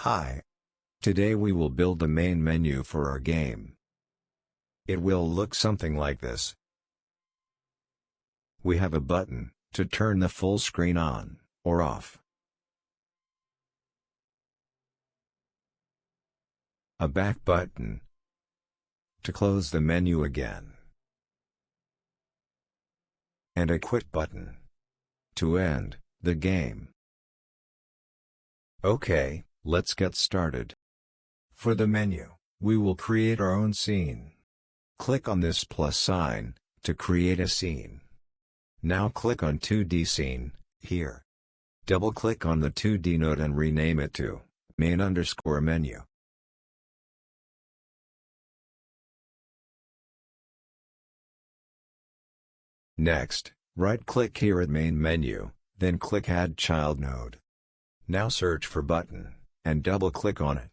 Hi. Today we will build the main menu for our game. It will look something like this. We have a button to turn the full screen on or off. A back button to close the menu again. And a quit button to end the game. Okay, let's get started. For the menu, we will create our own scene. Click on this plus sign to create a scene. Now click on 2D scene here. Double-click on the 2D node and rename it to main_menu. Next, right-click here at main menu, then click Add Child Node. Now search for button, and double-click on it.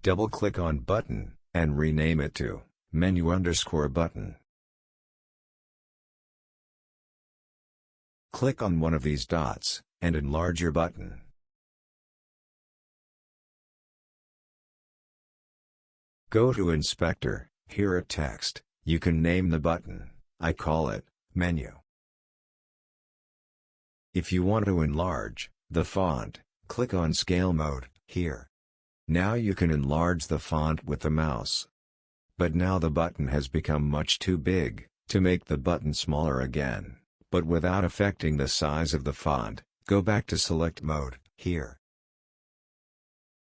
Double-click on button, and rename it to menu_button. Click on one of these dots, and enlarge your button. Go to Inspector, here at Text, you can name the button, I call it Menu. If you want to enlarge the font, click on Scale Mode, here. Now you can enlarge the font with the mouse. But now the button has become much too big. To make the button smaller again, but without affecting the size of the font, go back to Select Mode, here.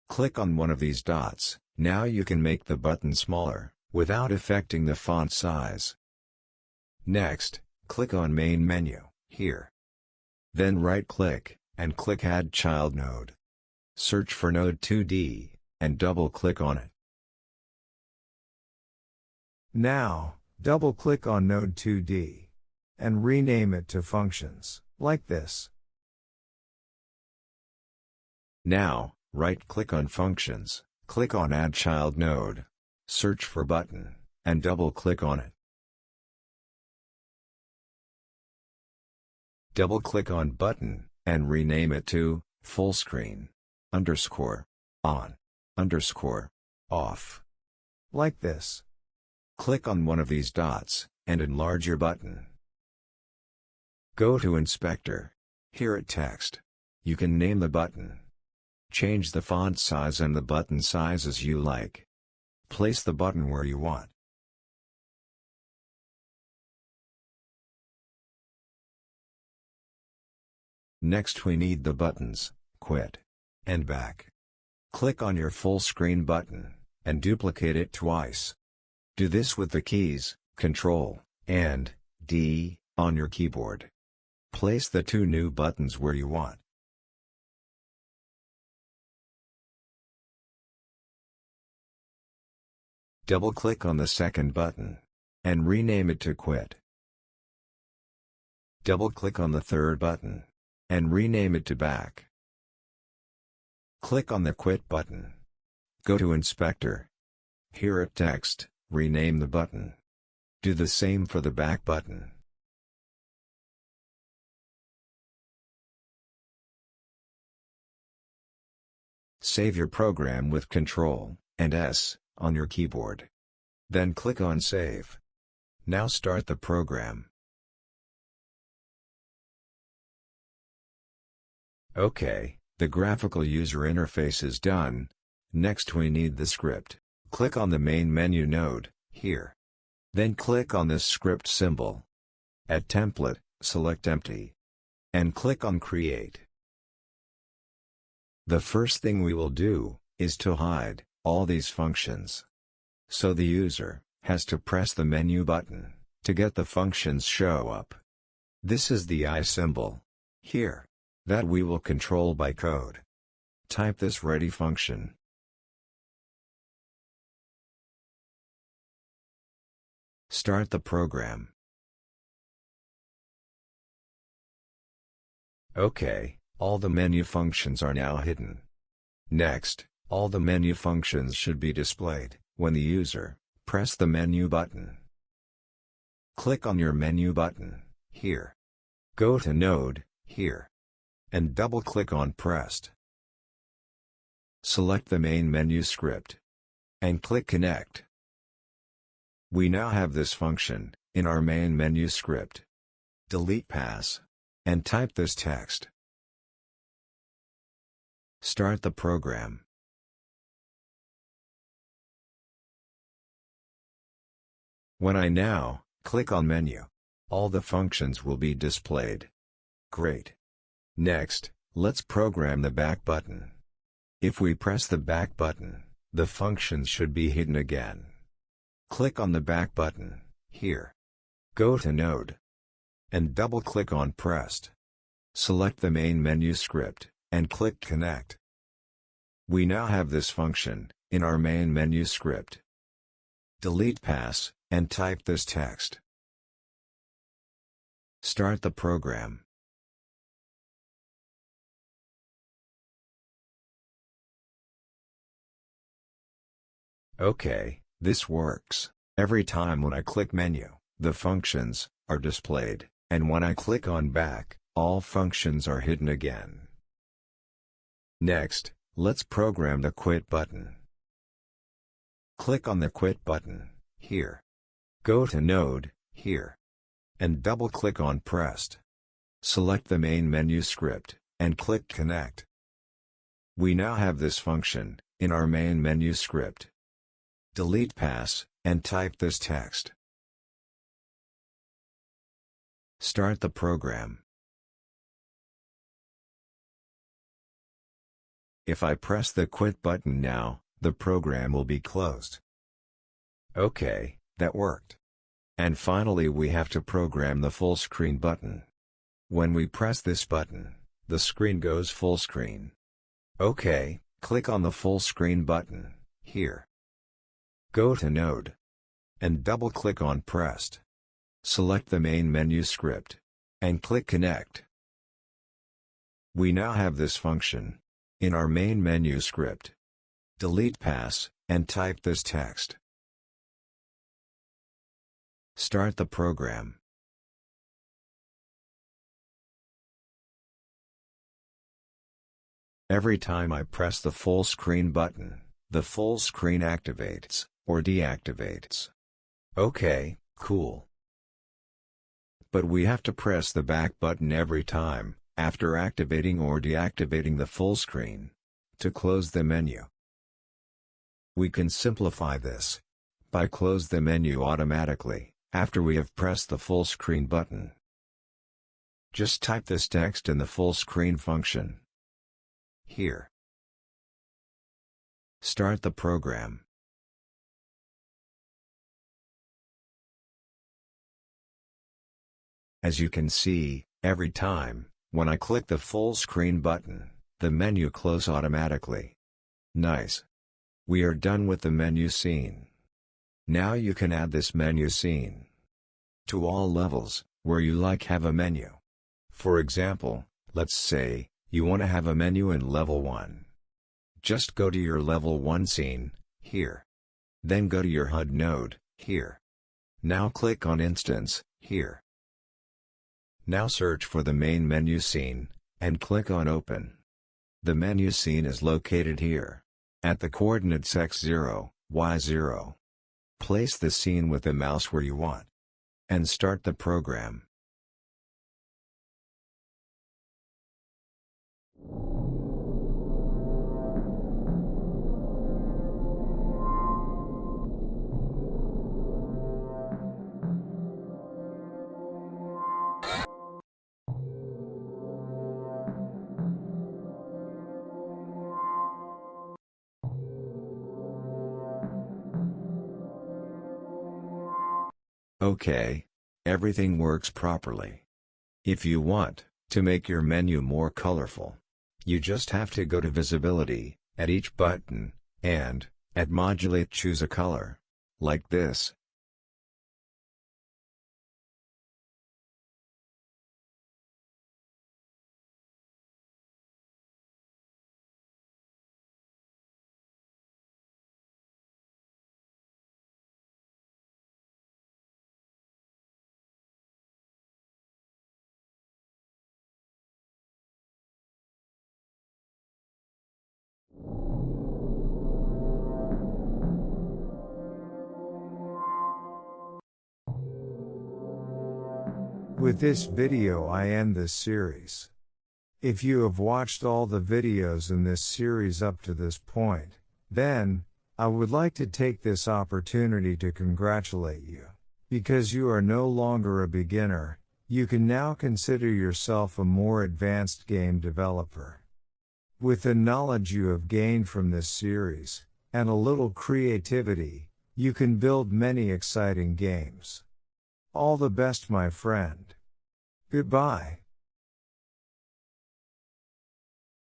Click on one of these dots, now you can make the button smaller, without affecting the font size. Next, click on Main Menu, here. Then right-click, and click Add Child Node. Search for Node 2D, and double-click on it. Now, double-click on Node 2D, and rename it to Functions, like this. Now, right-click on Functions, click on Add Child Node. Search for Button, and double-click on it. Double-click on Button, and rename it to Full Screen _on_off. Like this. Click on one of these dots, and enlarge your button. Go to Inspector. Here at Text. You can name the button. Change the font size and the button size as you like. Place the button where you want. Next we need the buttons, Quit, and Back. Click on your full screen button, and duplicate it twice. Do this with the keys, Ctrl, and D, on your keyboard. Place the two new buttons where you want. Double-click on the second button, and rename it to Quit. Double-click on the third button, and rename it to Back. Click on the Quit button. Go to Inspector. Here at Text, rename the button. Do the same for the Back button. Save your program with Ctrl and S on your keyboard. Then click on Save. Now start the program. Okay, the graphical user interface is done. Next we need the script. Click on the main menu node, here. Then click on this script symbol. At Template, select Empty. And click on Create. The first thing we will do is to hide all these functions. So the user has to press the menu button to get the functions show up. This is the I symbol here that we will control by code. Type this ready function. Start the program. Okay, all the menu functions are now hidden. Next, all the menu functions should be displayed when the user press the menu button. Click on your menu button here. Go to Node, here. And double-click on Pressed. Select the main menu script. And click Connect. We now have this function in our main menu script. Delete pass. And type this text. Start the program. When I now click on Menu, all the functions will be displayed. Great. Next, let's program the back button. If we press the back button, the functions should be hidden again. Click on the back button, here. Go to Node. And double-click on Pressed. Select the main menu script, and click Connect. We now have this function in our main menu script. Delete pass, and type this text. Start the program. Okay, this works. Every time when I click Menu, the functions are displayed, and when I click on Back, all functions are hidden again. Next, let's program the Quit button. Click on the Quit button, here. Go to Node, here. And double-click on Pressed. Select the main menu script, and click Connect. We now have this function in our main menu script. Delete pass, and type this text. Start the program. If I press the Quit button now, the program will be closed. Okay, that worked. And finally we have to program the full screen button. When we press this button, the screen goes full screen. Okay, click on the full screen button, here. Go to Node. And double-click on Pressed. Select the main menu script. And click Connect. We now have this function in our main menu script. Delete pass, and type this text. Start the program. Every time I press the full screen button, the full screen activates or deactivates. Okay, cool. But we have to press the back button every time, after activating or deactivating the full screen, to close the menu. We can simplify this by close the menu automatically, after we have pressed the full screen button. Just type this text in the full screen function. Here. Start the program. As you can see, every time, when I click the full screen button, the menu closes automatically. Nice. We are done with the menu scene. Now you can add this menu scene to all levels where you have a menu. For example, let's say you want to have a menu in level 1. Just go to your level 1 scene, here. Then go to your HUD node, here. Now click on Instance, here. Now search for the main menu scene, and click on Open. The menu scene is located here, at the coordinates x0, y0. Place the scene with the mouse where you want. And start the program. Okay, everything works properly. If you want to make your menu more colorful, you just have to go to Visibility, at each button, and, at Modulate choose a color. Like this. With this video I end this series. If you have watched all the videos in this series up to this point, then, I would like to take this opportunity to congratulate you. Because you are no longer a beginner, you can now consider yourself a more advanced game developer. With the knowledge you have gained from this series, and a little creativity, you can build many exciting games. All the best, my friend. Goodbye.